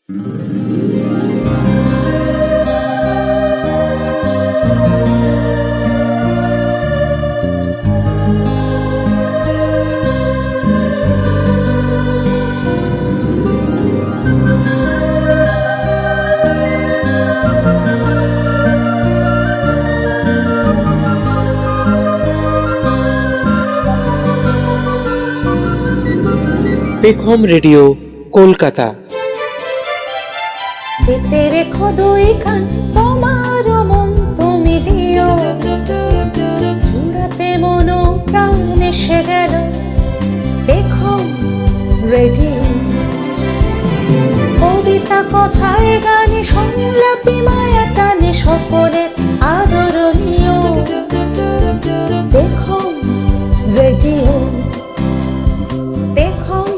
পেখম রেডিও কলকাতা। পেতে রেখো দুই কান, তোমার মন তুমি দিও, চূড়াতে মনো প্রাণ এসে গেল, পেখম রেডিও। কবিতা কথায় গানে সংলাপী মায়া টানে সকলের আদরণীয়, পেখম রেডিও। পেখম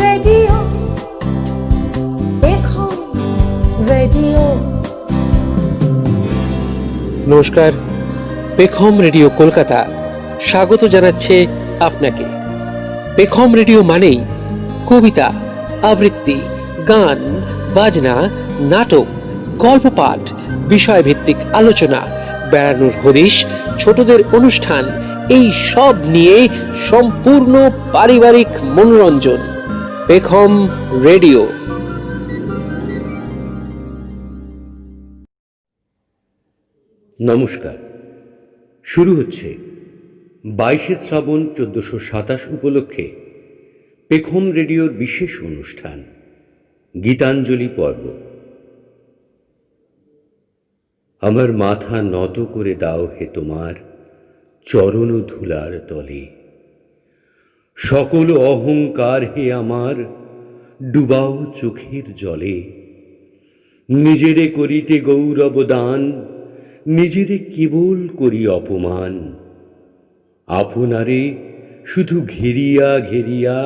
রেডিও, পেখম রেডিও। নমস্কার, পেখম রেডিও কলকাতা স্বাগত জানাচ্ছে আপনাকে। পেখম রেডিও মানেই কবিতা, আবৃত্তি, গান, বাজনা, নাটক, গল্প পাঠ, বিষয়ভিত্তিক আলোচনা, বেড়ানোর হদিশ, ছোটদের অনুষ্ঠান, এই সব নিয়ে সম্পূর্ণ পারিবারিক মনোরঞ্জন। পেখম রেডিও। নমস্কার। শুরু হচ্ছে 22শে শ্রাবণ 1427 উপলক্ষে পেখম রেডিওর বিশেষ অনুষ্ঠান গীতাঞ্জলি পর্ব। আমার মাথা নত করে দাও হে তোমার চরণ ধুলার তলে, সকল অহংকার হে আমার ডুবাও চোখের জলে। নিজেরে করিতে গৌরব দান, নিজেরে কেবল করি অপমান, আপনারে শুধু ঘেরিয়া ঘেরিয়া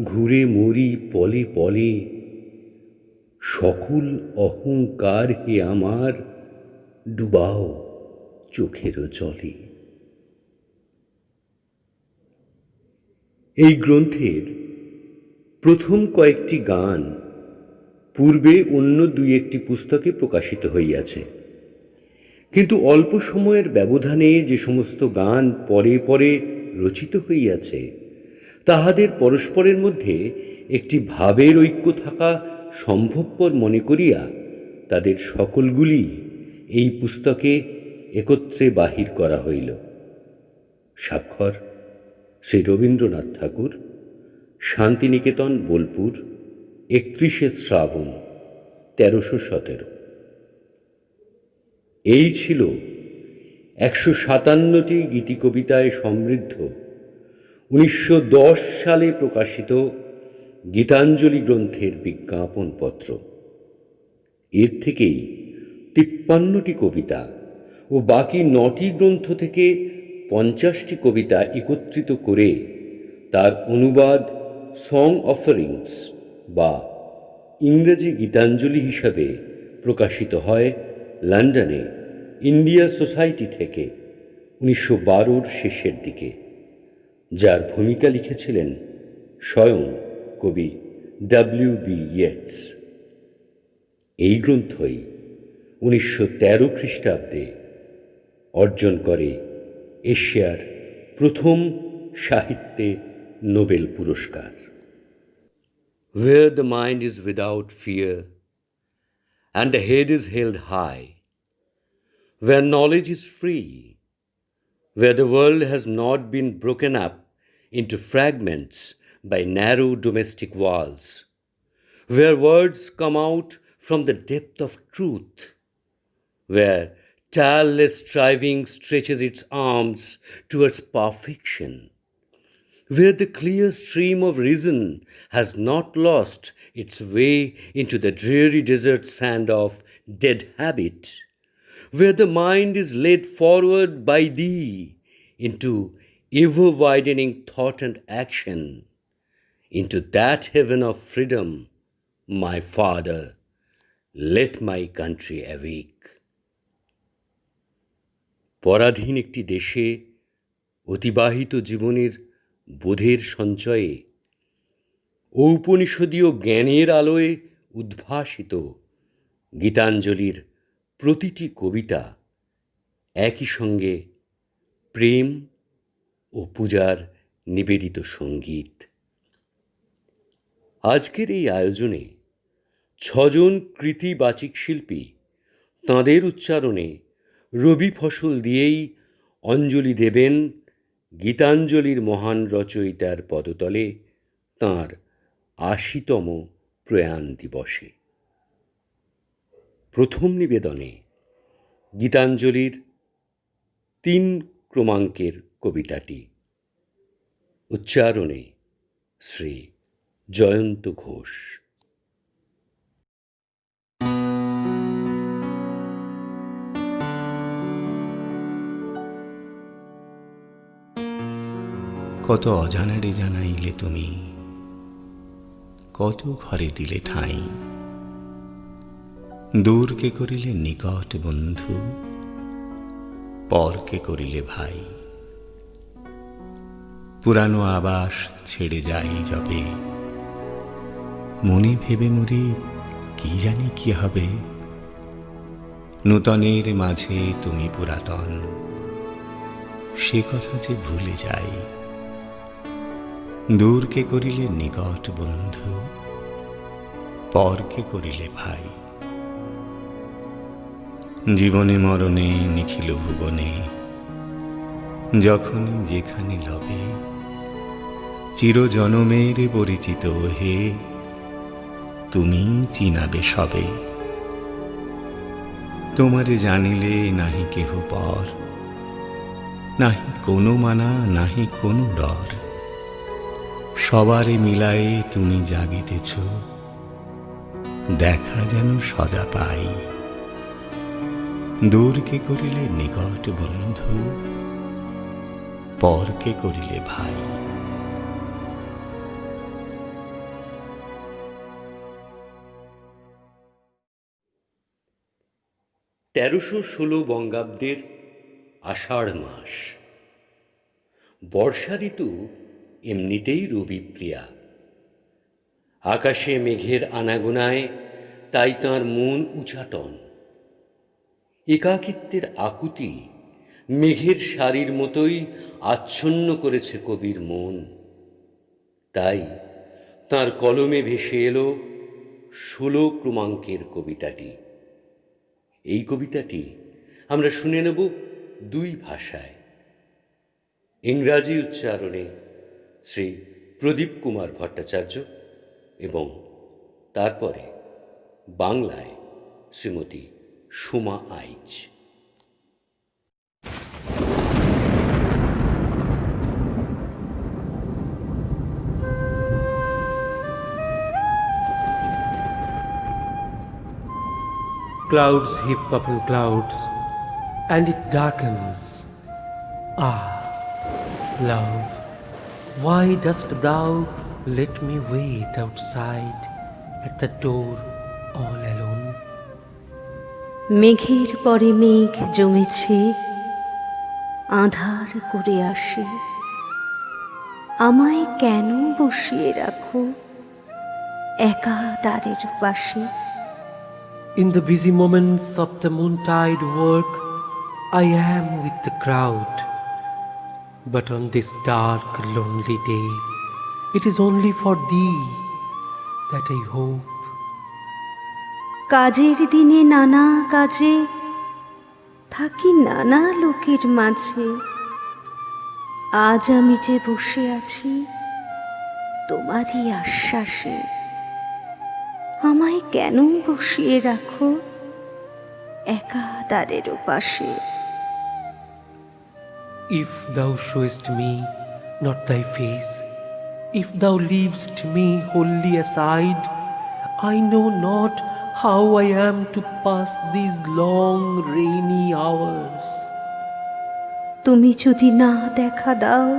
ঘুরে মরি পলে পলে। সকল অহংকার হে আমার ডুবাও চোখের জলে। এই গ্রন্থের প্রথম কয়েকটি গান পূর্বে অন্য দুই একটি পুস্তকে প্রকাশিত হইয়াছে, কিন্তু অল্প সময়ের ব্যবধানে যে সমস্ত গান পরে পরে রচিত হইয়াছে, তাহাদের পরস্পরের মধ্যে একটি ভাবের ঐক্য থাকা সম্ভবপর মনে করিয়া তাদের সকলগুলি এই পুস্তকে একত্রে বাহির করা হইল। স্বাক্ষর শ্রী রবীন্দ্রনাথ ঠাকুর, শান্তিনিকেতন, বোলপুর, 31শে শ্রাবণ 1317। এই ছিল 157টি গীতিকবিতায় সমৃদ্ধ 1910 সালে প্রকাশিত গীতাঞ্জলি গ্রন্থের বিজ্ঞাপনপত্র। এর থেকেই 53টি কবিতা ও বাকি 9টি গ্রন্থ থেকে 50টি কবিতা একত্রিত করে তার অনুবাদ সং অফারিংস বা ইংরেজি গীতাঞ্জলি হিসাবে প্রকাশিত হয় লন্ডনে ইন্ডিয়া সোসাইটি থেকে 1912-র শেষের দিকে, যার ভূমিকা লিখেছিলেন স্বয়ং কবি W.B. ইয়েটস। এই গ্রন্থই 1913 খ্রিস্টাব্দে অর্জন করে এশিয়ার প্রথম সাহিত্যে নোবেল পুরস্কার। Where the mind is without fear and the head is held high, where knowledge is free, where the world has not been broken up into fragments by narrow domestic walls, where words come out from the depth of truth, where tireless striving stretches its arms towards perfection, where the clear stream of reason has not lost its way into the dreary desert sand of dead habit, where the mind is led forward by thee into ever-widening thought and action, into that heaven of freedom, my Father, let my country awake. পরাধীন একটি দেশে অতিবাহিত জীবনের বোধের সঞ্চয়ে ঔপনিষদীয় জ্ঞানের আলোয় উদ্ভাসিত গীতাঞ্জলির প্রতিটি কবিতা একই সঙ্গে প্রেম ও পূজার নিবেদিত সঙ্গীত। আজকের এই আয়োজনে ৬ জন কৃতি বাচিক শিল্পী তাঁদের উচ্চারণে রবি ফসল দিয়েই অঞ্জলি দেবেন গীতাঞ্জলির মহান রচয়িতার পদতলে তাঁর ৮০তম প্রয়াণ দিবসে। প্রথম নিবেদনে গীতাঞ্জলির ৩ ক্রমাঙ্কের কবিতাটি, উচ্চারণে শ্রী জয়ন্ত ঘোষ। কত অজানারে জানাইলে তুমি, কত ঘরে দিলে ঠাঁই, দূরকে করিলে নিকট বন্ধু, পরকে করিলে ভাই। পুরানো আবাস ছেড়ে যাই যবে, মনে ভেবে মরি কি জানি কি হবে। নূতনের মাঝে তুমি পুরাতন, সে কথা যে ভুলে যাই। দূরকে করিলে নিকট বন্ধু, পরকে করিলে ভাই। জীবনে মরণে নিখিল ভুবনে, যখনই যেখানে লবে, চিরজনমের পরিচিত হে, তুমি চিনাবে সবে। তোমারে জানিলে নাহি কেহ পর, নাহি কোনো মানা নাহি কোনো ডর। সবারে মিলায়ে তুমি জাগিতেছ, দেখা যেন সদা পাই। দূরকে করিলে নিকট বন্ধু, পরকে করিলে ভাই। তেরোশো বঙ্গাব্দের আষাঢ় মাস। বর্ষা ঋতু এমনিতেই রবিপ্রিয়া। আকাশে মেঘের আনাগোনায় তাই তাঁর মন উচাটন। একাকিত্বের আকুতি মেঘের শাড়ির মতোই আচ্ছন্ন করেছে কবির মন। তাই তাঁর কলমে ভেসে এলো ১৬ ক্রমাঙ্কের কবিতাটি। এই কবিতাটি আমরা শুনে নেব ২ ভাষায়। ইংরাজি উচ্চারণে শ্রী প্রদীপ কুমার ভট্টাচার্য এবং তারপরে বাংলায় শ্রীমতী সুমা আইচ। Clouds heap upon clouds, and it darkens. Ah, love, why dost thou let me wait outside at the door all alone? মেঘের পরে মেঘ জমেছে, আঁধার করে আসে। আমায় কেন বসিয়ে রাখো একা দ্বারের পাশে? In the busy moments of the moontide work, I am with the crowd. But on this dark, lonely day, it is only for thee that I hope. কাজের দিনে নানা কাজে থাকি নানা লোকের মাঝে। আজ আমি যে বসে আছি তোমারই আশ্বাসে। আমায় কেন বসিয়ে রাখো একা দ্বারের পাশে? If thou showest me not thy face, if thou leavest me wholly aside, I know not how I am to pass these long rainy hours. তুমি যদি না দেখা দাও,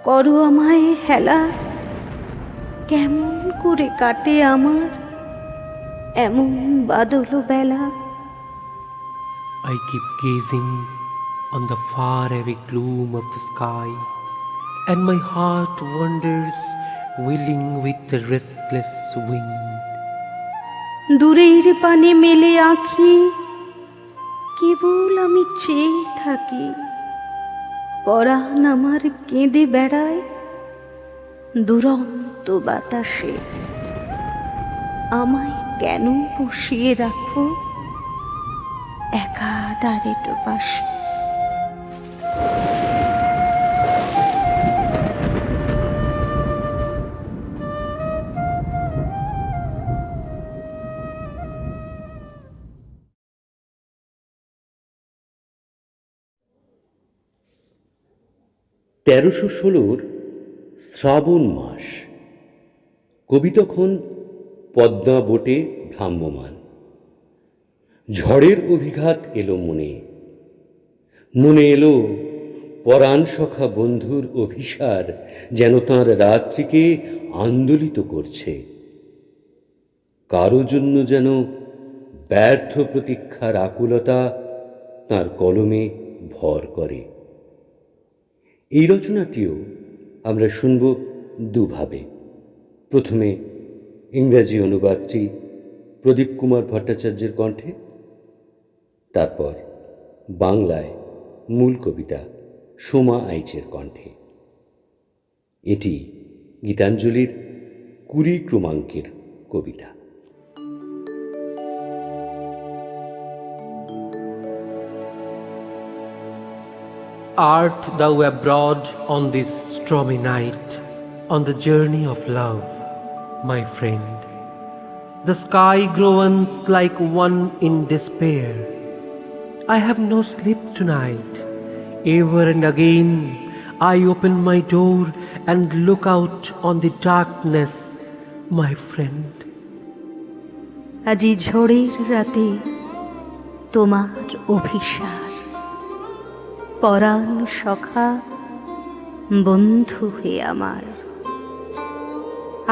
করো আমায় হেলা, কেমন করে কাটে আমার এমন বাদল বেলা? I keep gazing on the far-away gloom of the sky, and my heart wanders, wheeling with the restless wind. দূরের পানে মেলে আঁখি, কেবল আমি চেয়ে থাকি। পরাণ আমার কেঁদে বেড়ায় দুরন্ত বাতাসে। আমায় কেন বসিয়ে রাখো একা দ্বারেটো পাশে? তেরোশো ষোলোর শ্রাবণ মাস। কবি তখন পদ্মা বোটে ভ্রাম্যমান। ঝড়ের অভিঘাত এলো মনে, মনে এলো পরাণ সখা বন্ধুর অভিসার যেন তাঁর রাত্রিকে আন্দোলিত করছে। কারো জন্য যেন ব্যর্থ প্রতীক্ষার আকুলতা তাঁর কলমে ভর করে। এই রচনাটিও আমরা শুনব দুভাবে। প্রথমে ইংরাজি অনুবাদটি প্রদীপ কুমার ভট্টাচার্যের কণ্ঠে, তারপর বাংলায় মূল কবিতা সোমা আইচের কণ্ঠে। এটি গীতাঞ্জলির 20 ক্রমাঙ্কের কবিতা। Art thou abroad on this stormy night, on the journey of love, my friend? The sky groans like one in despair. I have no sleep tonight. Ever and again I open my door and look out on the darkness, my friend. আজি ঝড়ের রাতে তোমার অভিসার, পরাণ সখা বন্ধু হে আমার।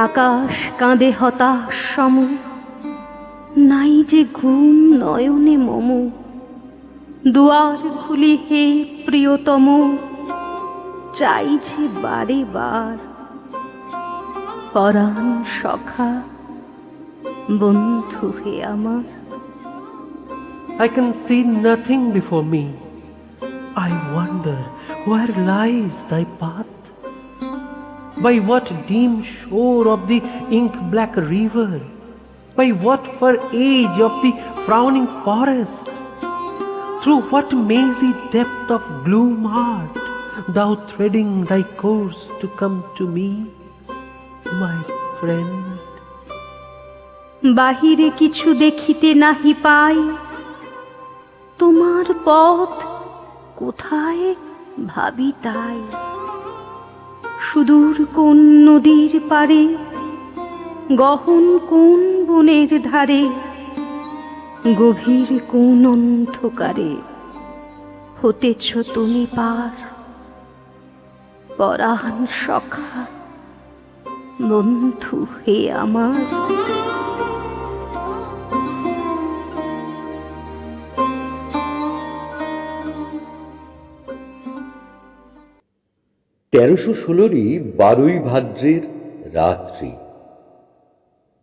আকাশ কাঁদে হতাশ সম, নাই যে ঘুম নয়নে মম। দুয়ার খুলি হে প্রিয়তম, চাইছে বারে বার। পরাণ সখা বন্ধু হে আমার। I can see nothing before me. I wonder where lies thy path? By what dim shore of the ink-black river? By what far edge of the frowning forest? Through what mazy depth of gloom art thou threading thy course to come to me, my friend? বাহিরে কিছু দেখিতে নাহি পাই, তোমার পথ কোথায় ভাবি তাই। সুদূর কোন নদীর পারে, গহন কোন বনের ধারে, গভীর কোন অন্ধকারে হতেছ তুমি পার। পরাণ সখা বন্ধু হে আমার। তেরোশো ষোলোরই 12ই ভাদ্রের রাত্রি।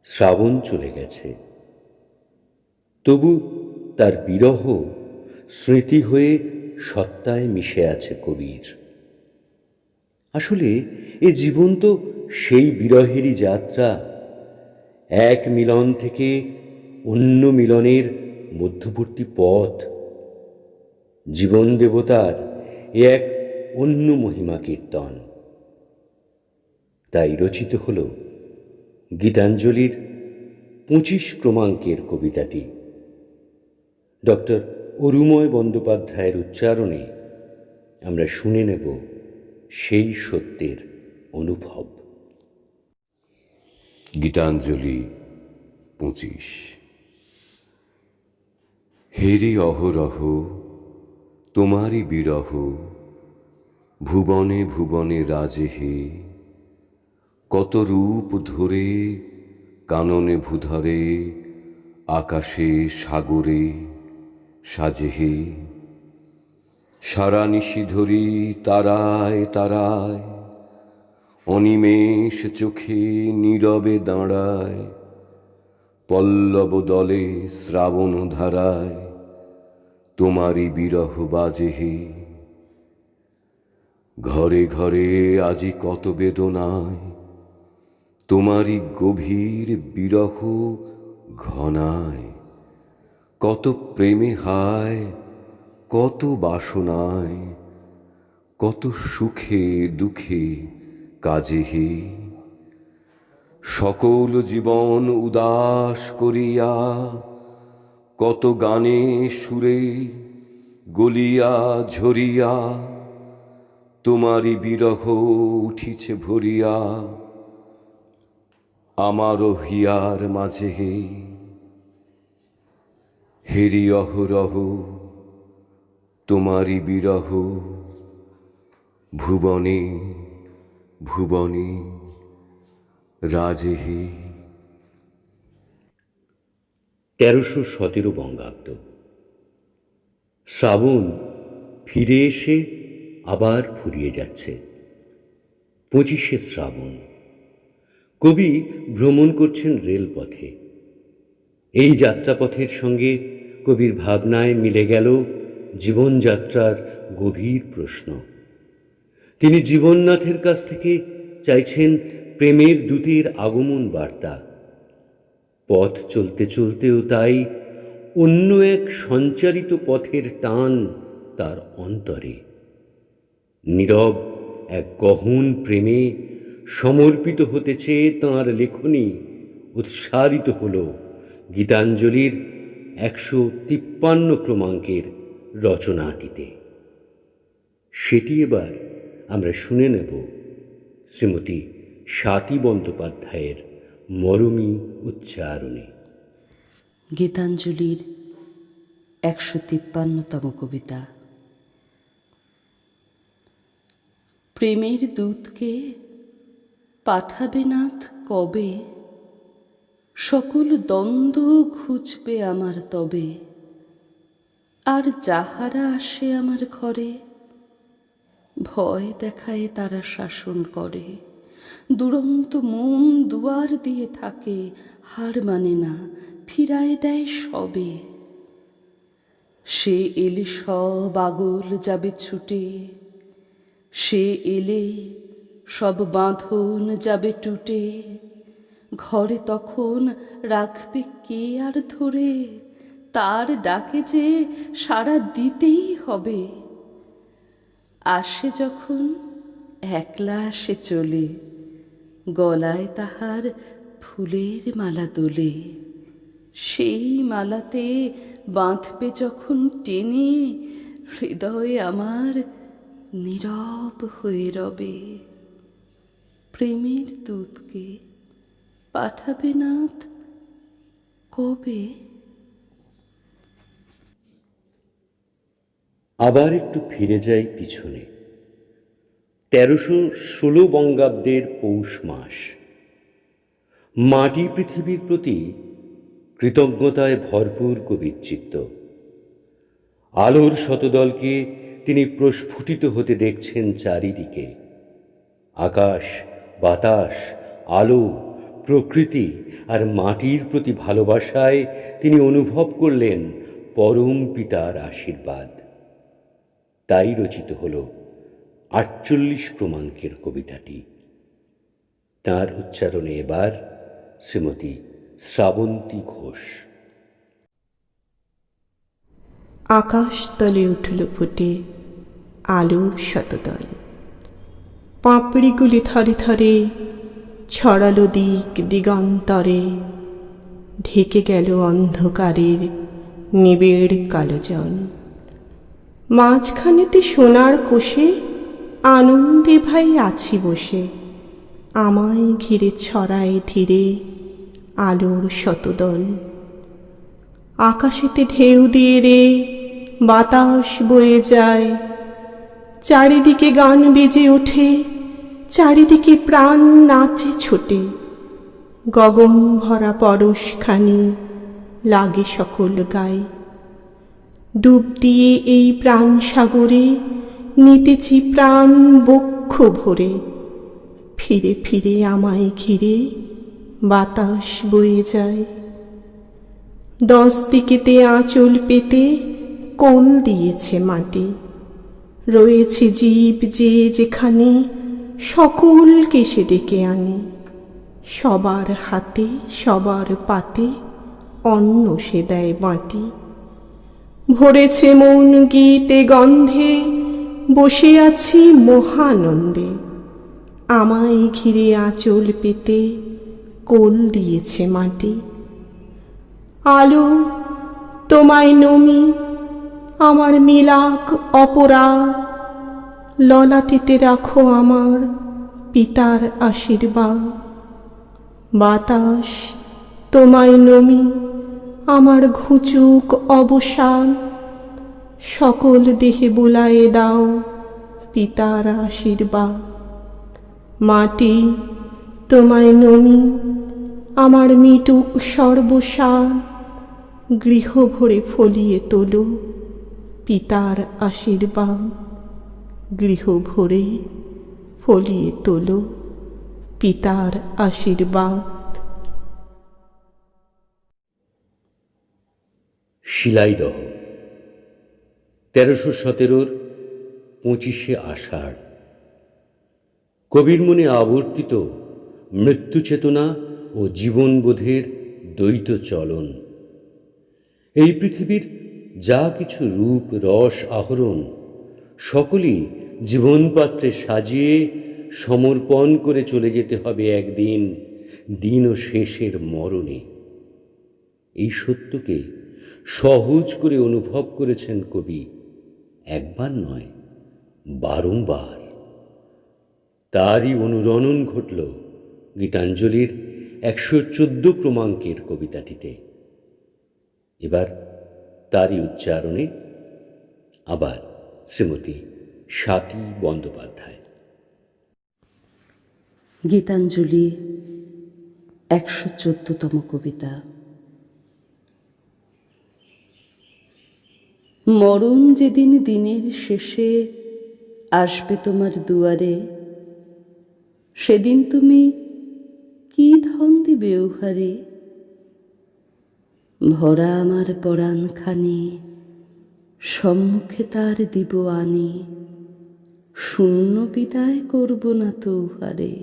শ্রাবণ চলে গেছে, তবু তার বিরহ স্মৃতি হয়ে সত্তায় মিশে আছে কবির। আসলে এ জীবন তো সেই বিরহেরই যাত্রা, এক মিলন থেকে অন্য মিলনের মধ্যবর্তী পথ। জীবন দেবতার এ এক অন্য মহিমা কীর্তন। তাই রচিত হল গীতাঞ্জলির 25 ক্রমাঙ্কের কবিতাটি। ডক্টর অরুময় বন্দ্যোপাধ্যায়ের উচ্চারণে আমরা শুনে নেব সেই সত্যের অনুভব। গীতাঞ্জলি 25। হেরি অহরহ তোমারই বিরহ, ভুবনে ভুবনে রাজে হে। কত রূপ ধরে কাননে ভূধরে, আকাশে সাগরে সাজে হে। সারা নিশি ধরি তারায় তারায়, অনিমেষ চোখে নীরবে দাঁড়ায়। পল্লব দলে শ্রাবণ ধারায় তোমারই বিরহ বাজে হে। ঘরে ঘরে আজি কত বেদনায় তোমারই গভীর বিরহ ঘনায়। কত প্রেমে হায় কত বাসনায়, কত সুখে দুঃখে কাজে হে। সকল জীবন উদাস করিয়া কত গানে সুরে গলিয়া ঝরিয়া তোমারই বিরহ উঠিছে ভরিয়া আমারও হিয়ার মাঝে হে। হেরি অহরহ তোমারই বিরহ ভুবনে ভুবনে রাজে হে। 1317 বঙ্গাব্দ। শ্রাবণ ফিরে এসে আবার ফুরিয়ে যাচ্ছে। 25শে শ্রাবণ। কবি ভ্রমণ করছেন রেলপথে। এই যাত্রাপথের সঙ্গে কবির ভাবনায় মিলে গেল জীবনযাত্রার গভীর প্রশ্ন। তিনি জীবননাথের কাছ থেকে চাইছেন প্রেমের দূতের আগমন বার্তা। পথ চলতে চলতেও তাই অন্য এক সঞ্চারিত পথের টান তার অন্তরে। নীরব এক গহন প্রেমে সমর্পিত হতে চেয়ে তাঁর লেখনী উৎসারিত হল গীতাঞ্জলির 153 ক্রমাঙ্কের রচনাটিতে। সেটি এবার আমরা শুনে নেব শ্রীমতী স্বাতী বন্দ্যোপাধ্যায়ের মরমী উচ্চারণে। গীতাঞ্জলির 153তম কবিতা। প্রেমের দূতকে পাঠাবে নাথ কবে, সকল দ্বন্দ্ব ঘুচবে আমার তবে। আর যাহারা আসে আমার ঘরে, ভয় দেখায় তারা শাসন করে। দুরন্ত মন দুয়ার দিয়ে থাকে, হার মানে না, ফিরায় দেয় সবে। সে এলে সব আগল যাবে ছুটে, সে এলে সব বাঁধন যাবে টুটে। ঘরে তখন রাখবে কে আর ধরে, তার ডাকে যে সাড়া দিতেই হবে। আসে যখন একলা আসে চলে, গলায় তাহার ফুলের মালা দোলে। সেই মালাতে বাঁধবে যখন টেনে, হৃদয়ে আমার নীরব হয়ে রবে। প্রেমের দূতকে পাঠাবে নাথ কবে। আবার একটু ফিরে যাই পিছনে। 1316 বঙ্গাব্দের পৌষ মাস। মাটি পৃথিবীর প্রতি কৃতজ্ঞতায় ভরপুর কবির চিত্ত। আলোর শতদলকে তিনি প্রস্ফুটিত হতে দেখছেন চারিদিকে। আকাশ, বাতাস, আলো, প্রকৃতি আর মাটির প্রতি ভালোবাসায় তিনি অনুভব করলেন পরম পিতার আশীর্বাদ। তাই রচিত হল 48 ক্রমাঙ্কের কবিতাটি। তাঁর উচ্চারণে এবার শ্রীমতী শ্রাবন্তী ঘোষ। আকাশ তলে উঠল ফুটে আলোর শতদল, পাপড়িগুলি থরে থরে ছড়ালো দিক দিগন্তরে। ঢেকে গেল অন্ধকারের নিবিড় কালো জল। মাঝখানেতে সোনার কোষে আনন্দে ভাই আছি বসে। আমায় ঘিরে ছড়ায় ধীরে আলোর শতদল। আকাশেতে ঢেউ দিয়ে রে বাতাস বয়ে যায়, চারিদিকে গান বেজে ওঠে, চারিদিকে প্রাণ নাচে ছোটে। গগন ভরা পরশখানি লাগে সকল গায়ে। ডুব দিয়ে এই প্রাণ সাগরে নিতেছি প্রাণ বক্ষ ভরে। ফিরে ফিরে আমায় ঘিরে বাতাস বয়ে যায়। 10 দিকেতে আঁচল পেতে কোল দিয়েছে মাটি। রয়েছে জীব যে যেখানে, সকলকে সে ডেকে আনে। সবার হাতে সবার পাতে অন্ন সে দেয় বাটি। ভরেছে মন গীতে গন্ধে, বসে আছি মহানন্দে। আমায় ঘিরে আঁচল পেতে কোল দিয়েছে মাটি। আলো তোমায় নমি, আমার মিলাক অপরাধ। ললাটেতে রাখো আমার পিতার আশীর্বাদ। বাতাস তোমায় নমি, আমার ঘুচুক অবসান। সকল দেহে বুলায়ে দাও পিতার আশীর্বাদ। মাটি তোমায় নমি, আমার মিটুক সর্বসান। গৃহ ভরে ফলিয়ে তোলো পিতার আশীর্বাদ। গৃহ ভরে ফলিয়ে তোলো পিতার আশীর্বাদ। শিলাইদহ 1317 25 আষাঢ়। কবির মনে আবর্তিত মৃত্যু চেতনা ও জীবনবোধের দ্বৈত চলন। এই পৃথিবীর যা কিছু রূপ রস আহরণ, সকলই জীবনপাত্রে সাজিয়ে সমর্পণ করে চলে যেতে হবে একদিন, দিন ও শেষের মরণে। এই সত্যকে সহজ করে অনুভব করেছেন কবি, একবার নয় বারংবার। তারই অনুরণন ঘটল গীতাঞ্জলির 114 ক্রমাঙ্কের কবিতাটিতে। এবার তারই উচ্চারণে আবার শ্রীমতী স্বাতী বন্দ্যোপাধ্যায়। গীতাঞ্জলি 114তম কবিতা। মরণ যেদিন দিনের শেষে আসবে তোমার দুয়ারে, সেদিন তুমি কি ধন দিবে উহারে? ভরা আমার পরাণখানি সম্মুখে তার দিব আনি, শূন্য বিদায় করব না তো উহারে।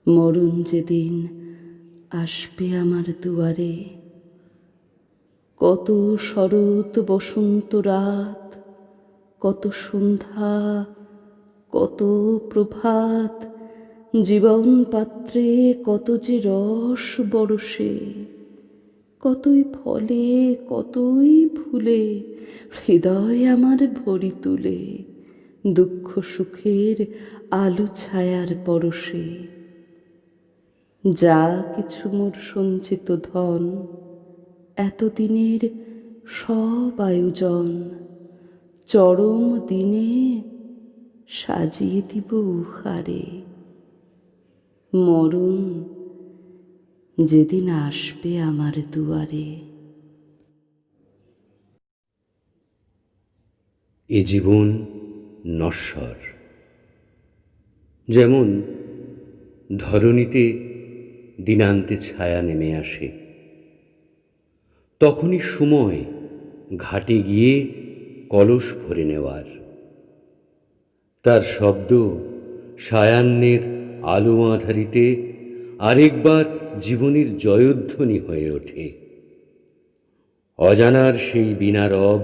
মরণ যেদিন আসবে আমার দুয়ারে, কত শরৎ বসন্ত রাত, কত সন্ধ্যা, কত প্রভাত, জীবন পাত্রে কত যে রস বরসে। কতই ফলে কতই ফুলে, হৃদয় আমার ভরি তুলে, দুঃখ সুখের আলো ছায়ার পরশে। যা কিছু মোর সঞ্চিত ধন, এতদিনের সব আয়োজন, চরম দিনে সাজিয়ে দিব উহারে। মরণ যেদিন আসবে আমার দুয়ারে। এ জীবন নশ্বর, যেমন ধরণীতে দিনান্তে ছায়া নেমে আসে, তখনই সময় ঘাটে গিয়ে কলস ভরে নেওয়ার। তার শব্দ সায়াহ্নের আলো আঁধারিতে আরেকবার জীবনের জয়ধ্বনি হয়ে ওঠে। অজানার সেই বীণা রব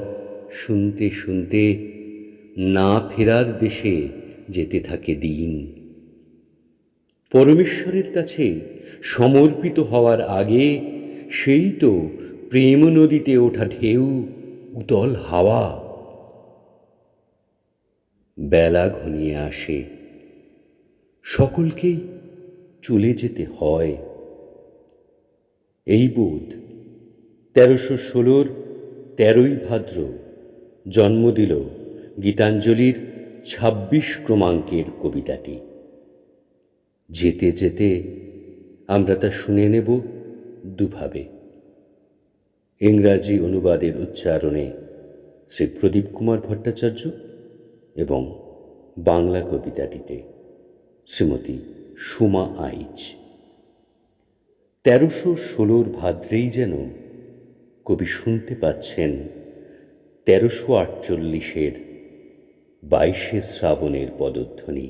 শুনতে শুনতে না ফেরার দেশে যেতে থাকে দিন। পরমেশ্বরের কাছে সমর্পিত হওয়ার আগে সেই তো প্রেম নদীতে ওঠা ঢেউ, উতল হাওয়া। বেলা ঘনিয়ে আসে, সকলকেই চলে যেতে হয়। এই বোধ 1316 13ই ভাদ্র জন্ম দিল গীতাঞ্জলির 26 ক্রমাঙ্কের কবিতাটি। যেতে যেতে আমরা তা শুনে নেব দুভাবে। ইংরাজি অনুবাদের উচ্চারণে শ্রী প্রদীপ কুমার ভট্টাচার্য এবং বাংলা কবিতাটিতে শ্রীমতী সুমা আইচ। 1316 ভাদ্রেই যেন কবি শুনতে পাচ্ছেন ১৩৪৮-এর ২২শে শ্রাবণের পদধ্বনি।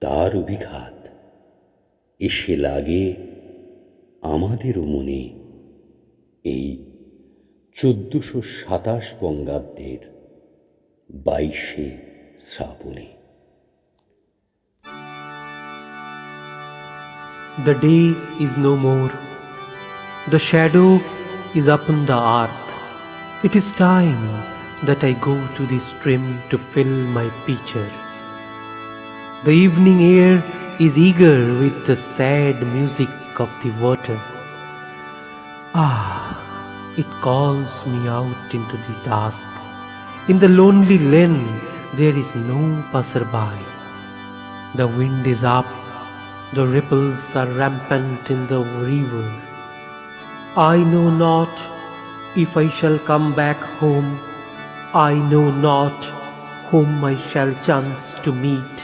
তার অভিঘাত এসে লাগে আমাদেরও মনে এই ১৪২৭ বঙ্গাব্দের ২২শে শ্রাবণে। The day is no more. The shadow is upon the earth. It is time that I go to the stream to fill my pitcher. The evening air is eager with the sad music of the water. It calls me out into the dusk. In the lonely lane there is no passerby. The wind is up, the ripples are rampant in the river. I know not if I shall come back home. I know not whom I shall chance to meet.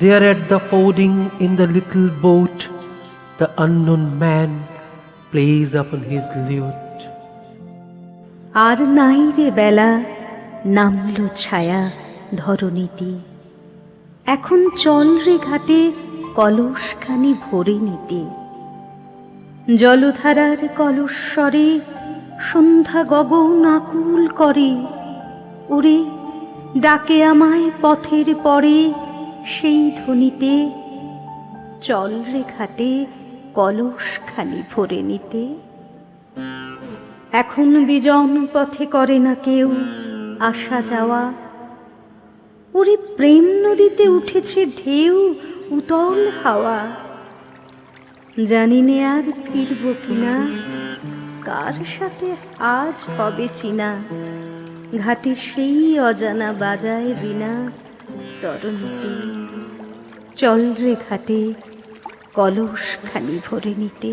There at the fording in the little boat, the unknown man plays upon his lute. আর নাই রে বেলা, নামলো ছায়া ধরণীতে। এখন চল রে ঘাটে কলসখানি ভরে নিতে। জলধারার কলস্বরে সন্ধ্যা গগন আকুল করে। ওরে ডাকে আমায় পথের পরে সেই ধ্বনিতে। চল রে ঘাটে কলসখানি ভরে নিতে। এখন বিজন পথে করে না কেউ আসা যাওয়া। ওরে প্রেম নদীতে উঠেছে ঢেউ উতল হাওয়া। জানি নে আর ফিরব কিনা, কার সাথে আজ হবে চিনা। ঘাটে সেই অজানা বাজায় বিনা তরণীতে। চল রে ঘাটে কলসখানি ভরে নিতে।